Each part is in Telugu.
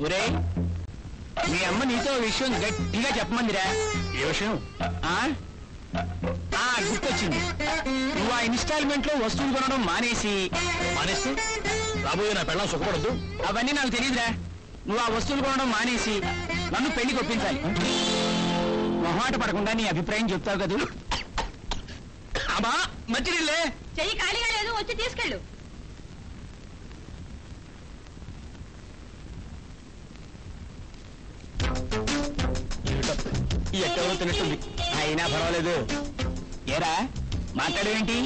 ఒరే మీ అమ్మ నీతో విషయం గట్టిగా చెప్పమందిరా. ఏ విషయం? గుర్తొచ్చింది. నువ్వు ఆ ఇన్స్టాల్మెంట్ లో వస్తువులు కొనడం మానేస్తూ రాబోయే నా పెళ్ళం సుఖపడద్దు. అవన్నీ నాకు తెలియదురా. నువ్వు ఆ వస్తువులు కొనడం మానేసి నన్ను పెళ్లికి ఒప్పించాలి. మొహాట పడకుండా నీ అభిప్రాయం చెప్తావు కదా. అమ్మా మంచినీళ్ళే. చెయ్యి ఖాళీగా లేదు, వచ్చి తీసుకెళ్ళు. ఎక్కడో తినట్టుంది. అయినా పర్వాలేదు. ఏరా మాట్లాడేంటి?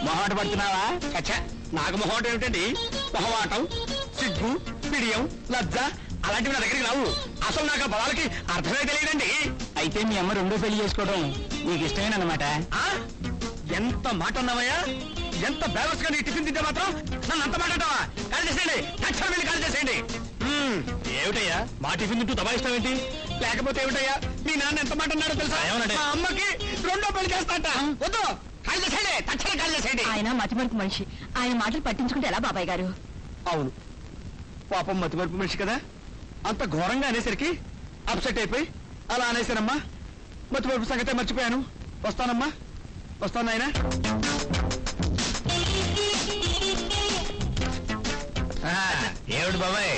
మొహాట పడుతున్నావా? చచ్చా, నాకు మొహమాటం ఏమిటండి? మొహమాటం, సిగ్గు, పిడియం, లజ్జ అలాంటివి నా దగ్గరికి రావు. అసలు నాకు ఆ పదాలకి అర్థమే తెలియదండి. అయితే మీ అమ్మ రెండో పెళ్లి చేసుకోవడం నీకు ఇష్టమేనమాట? ఎంత మాట అన్నావయ్యా? ఎంత బ్యాలెన్స్ గా నీ టిఫిన్ తింటే మాత్రం నన్ను అంత మాట అంటావా? కాల్ చేసేయండి, తక్షణం వెళ్ళి కాల్ చేసేయండి. ఏమిటయ్యా మా టిఫిన్ తింటూ దబాయిస్తావేంటి? లేకపోతే ఏమిటయ్యా మీ నాన్న ఎంత మాట అన్నాడో తెలుసా? మా అమ్మకి రెండో పెళ్లి చేస్తాట. వద్దు, కాల్ చేసేయండి, తక్షణం కాల్ చేసేయండి. ఆయన మతిమరుపు మనిషి, ఆయన మాటలు పట్టించుకుంటే ఎలా బాబాయ్ గారు? అవును, పాపం మతిమరుపు మనిషి కదా. అంత ఘోరంగా అనేసరికి అప్సెట్ అయిపోయి అలా అనేసానమ్మా. మతిమరుపు సంగతే మర్చిపోయాను. వస్తానమ్మా, వస్తాను నాయనా. ఏమిటి బాబాయ్,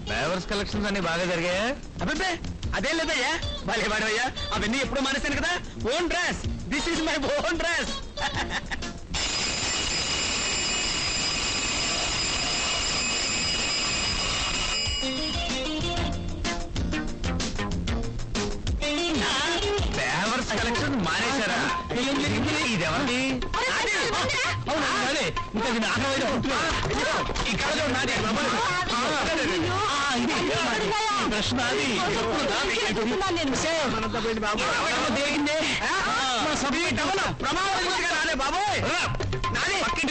ఫ్లవర్స్ కలెక్షన్స్ అన్ని బాగా జరిగాయా? అబ్బే అదేం లేదయ్యా, భలే వాడవయ్యా. అవన్నీ ఎప్పుడు మానేశాను కదా. Own dress, this is my own dress. Flowers collection మానేశారా? ఇది ఎవరిది?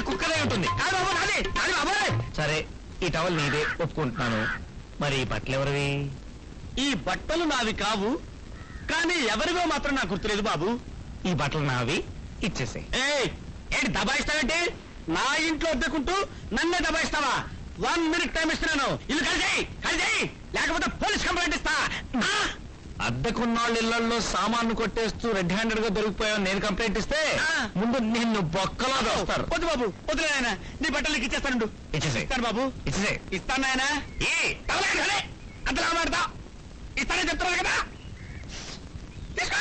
కుక్కలే ఉంటుంది. సరే, ఈ టవల్ నీదే, ఒప్పుకుంటున్నాను. మరి ఈ బట్టలు ఎవరివి? ఈ బట్టలు నావి కావు, కానీ ఎవరివో మాత్రం నాకు గుర్తులేదు బాబు. ఈ బట్టలు నావి, ఇచ్చేసే. ఏంటి దబాయిస్తావంటే? నా ఇంట్లో అద్దెకుంటూ నన్నే దబాయిస్తావా? 1 minute టైం ఇస్తున్నాను. ఇల్లు కలిసేయి, లేకపోతే పోలీస్ కంప్లైంట్ ఇస్తా. అద్దెకున్నాళ్ళ ఇళ్లలో సామాన్లు కొట్టేస్తూ రెడ్ హ్యాండెడ్ గా దొరికిపోయావు నేను కంప్లైంట్ ఇస్తే ముందు నిన్ను బొక్కలా దోస్తారు. వద్దు బాబు, వద్దు నాయన, నీ బట్టలు ఇచ్చేస్తాను. ఇస్తాను బాబు, ఇస్తాను నాయన. అంతలా మాడతా ఇస్తానని చెప్తున్నాను కదా, తీసుకో.